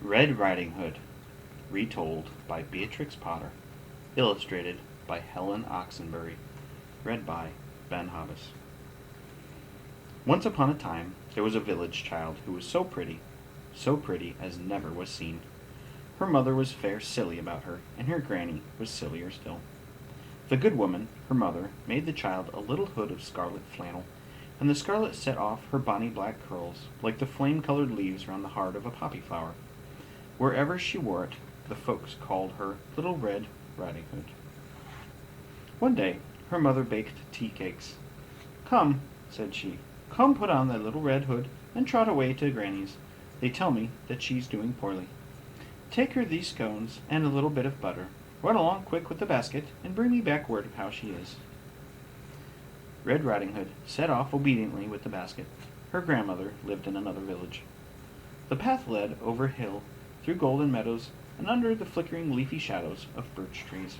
Red Riding Hood, retold by Beatrix Potter, illustrated by Helen Oxenbury, read by Ben Hobbes. Once upon a time there was a village child who was so pretty as never was seen. Her mother was fair silly about her, and her granny was sillier still. The good woman, her mother, made the child a little hood of scarlet flannel, and the scarlet set off her bonny black curls like the flame-colored leaves round the heart of a poppy flower. Wherever she wore it, the folks called her Little Red Riding Hood. One day her mother baked tea cakes. "Come," said she, "come put on thy little red hood and trot away to Granny's. They tell me that she's doing poorly. Take her these scones and a little bit of butter. Run along quick with the basket and bring me back word of how she is." Red Riding Hood set off obediently with the basket. Her grandmother lived in another village. The path led over hill, through golden meadows, and under the flickering leafy shadows of birch trees.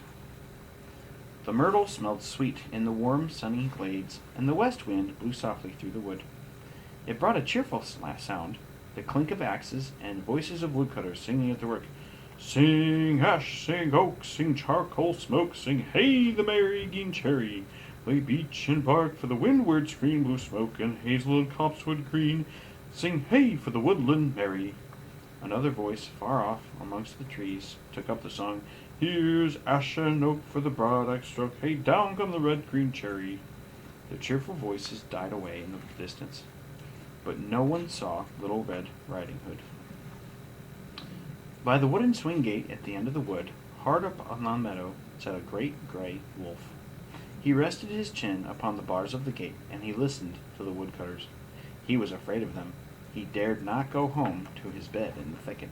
The myrtle smelled sweet in the warm sunny glades, and the west wind blew softly through the wood. It brought a cheerful sound, the clink of axes and voices of woodcutters singing at their work. "Sing ash, sing oak, sing charcoal smoke, sing hey the merry green cherry. Lay beech and bark for the windward screen blue smoke, and hazel and copsewood green. Sing hey for the woodland merry." Another voice, far off amongst the trees, took up the song. "Here's ash and oak for the broad axe stroke, hey down come the red green cherry." The cheerful voices died away in the distance, but no one saw Little Red Riding Hood. By the wooden swing gate at the end of the wood, hard up on the meadow, sat a great gray wolf. He rested his chin upon the bars of the gate, and he listened to the woodcutters. He was afraid of them. He dared not go home to his bed in the thicket.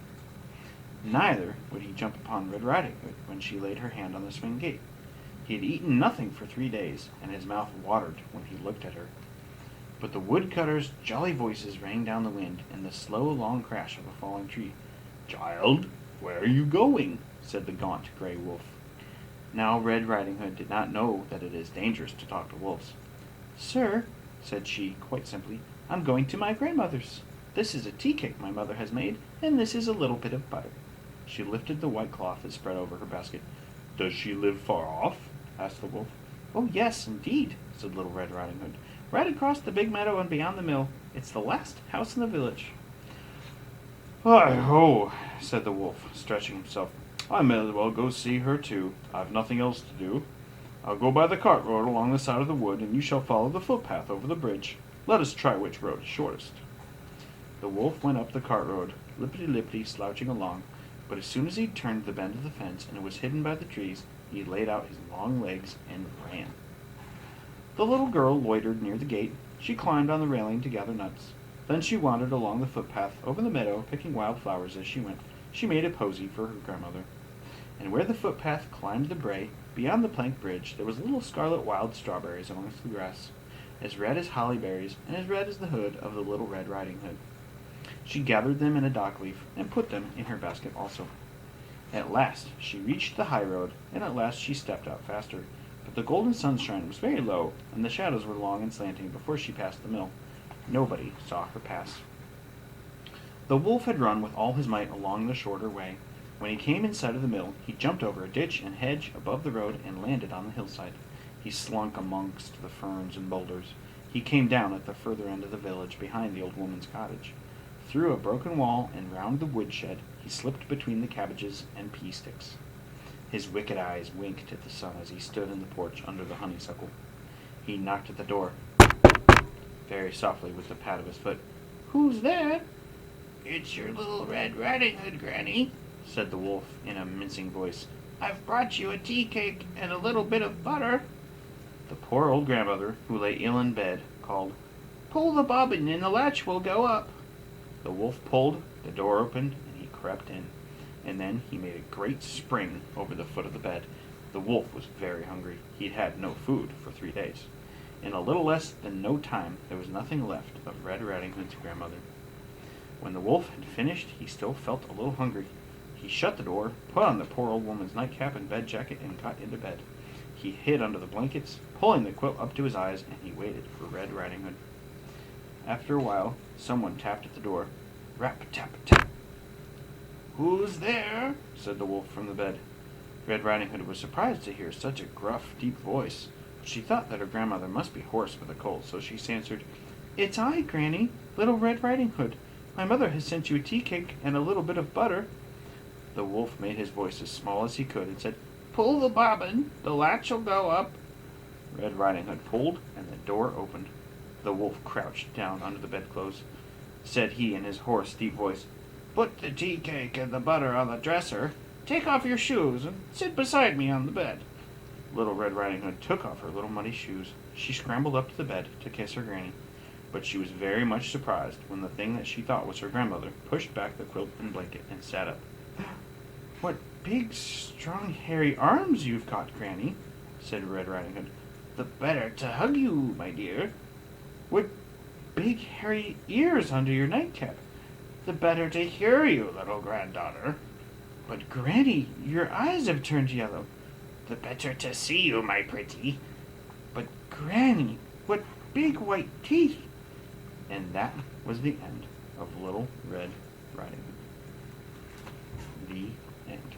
Neither would he jump upon Red Riding Hood when she laid her hand on the swing gate. He had eaten nothing for 3 days, and his mouth watered when he looked at her. But the woodcutters' jolly voices rang down the wind in the slow, long crash of a falling tree. "Child, where are you going?" said the gaunt gray wolf. Now Red Riding Hood did not know that it is dangerous to talk to wolves. "Sir," said she, quite simply, "I'm going to my grandmother's. This is a tea cake my mother has made, and this is a little bit of butter." She lifted the white cloth that spread over her basket. "Does she live far off?" asked the wolf. "Oh, yes, indeed," said Little Red Riding Hood. "Right across the big meadow and beyond the mill. It's the last house in the village." "Hi-ho," said the wolf, stretching himself. "I may as well go see her too. I've nothing else to do. I'll go by the cart road along the side of the wood, and you shall follow the footpath over the bridge. Let us try which road is shortest." The wolf went up the cart road, lippity-lippity, slouching along, but as soon as he turned the bend of the fence and was hidden by the trees, he laid out his long legs and ran. The little girl loitered near the gate. She climbed on the railing to gather nuts. Then she wandered along the footpath over the meadow, picking wild flowers as she went. She made a posy for her grandmother. And where the footpath climbed the brae, beyond the plank bridge, there was little scarlet wild strawberries amongst the grass, as red as holly berries, and as red as the hood of the Little Red Riding Hood. She gathered them in a dock leaf, and put them in her basket also. At last she reached the high road, and at last she stepped out faster. But the golden sunshine was very low, and the shadows were long and slanting before she passed the mill. Nobody saw her pass. The wolf had run with all his might along the shorter way. When he came in sight of the mill, he jumped over a ditch and hedge above the road and landed on the hillside. He slunk amongst the ferns and boulders. He came down at the further end of the village, behind the old woman's cottage. Through a broken wall and round the woodshed, he slipped between the cabbages and pea sticks. His wicked eyes winked at the sun as he stood in the porch under the honeysuckle. He knocked at the door, very softly with the pat of his foot. "Who's there?" "It's your Little Red Riding Hood, Granny," said the wolf in a mincing voice. "I've brought you a tea cake and a little bit of butter." The poor old grandmother, who lay ill in bed, called, "Pull the bobbin and the latch will go up." The wolf pulled, the door opened, and he crept in. And then he made a great spring over the foot of the bed. The wolf was very hungry. He'd had no food for 3 days. In a little less than no time, there was nothing left of Red Riding Hood's grandmother. When the wolf had finished, he still felt a little hungry. He shut the door, put on the poor old woman's nightcap and bed jacket, and got into bed. He hid under the blankets, pulling the quilt up to his eyes, and he waited for Red Riding Hood. After a while, someone tapped at the door. Rap-a-tap-a-tap. "Who's there?" said the wolf from the bed. Red Riding Hood was surprised to hear such a gruff, deep voice, but she thought that her grandmother must be hoarse with a cold, so she answered, "It's I, Granny, Little Red Riding Hood. My mother has sent you a tea cake and a little bit of butter." The wolf made his voice as small as he could and said, "Pull the bobbin, the latch'll go up." Red Riding Hood pulled, and the door opened. The wolf crouched down under the bedclothes. Said he in his hoarse, deep voice, "Put the tea cake and the butter on the dresser. Take off your shoes and sit beside me on the bed." Little Red Riding Hood took off her little muddy shoes. She scrambled up to the bed to kiss her granny, but she was very much surprised when the thing that she thought was her grandmother pushed back the quilt and blanket and sat up. "What big, strong, hairy arms you've got, Granny," said Red Riding Hood. "The better to hug you, my dear." "What big, hairy ears under your nightcap." "The better to hear you, little granddaughter." "But, Granny, your eyes have turned yellow." "The better to see you, my pretty." "But, Granny, what big white teeth." And that was the end of Little Red Riding Hood. The end.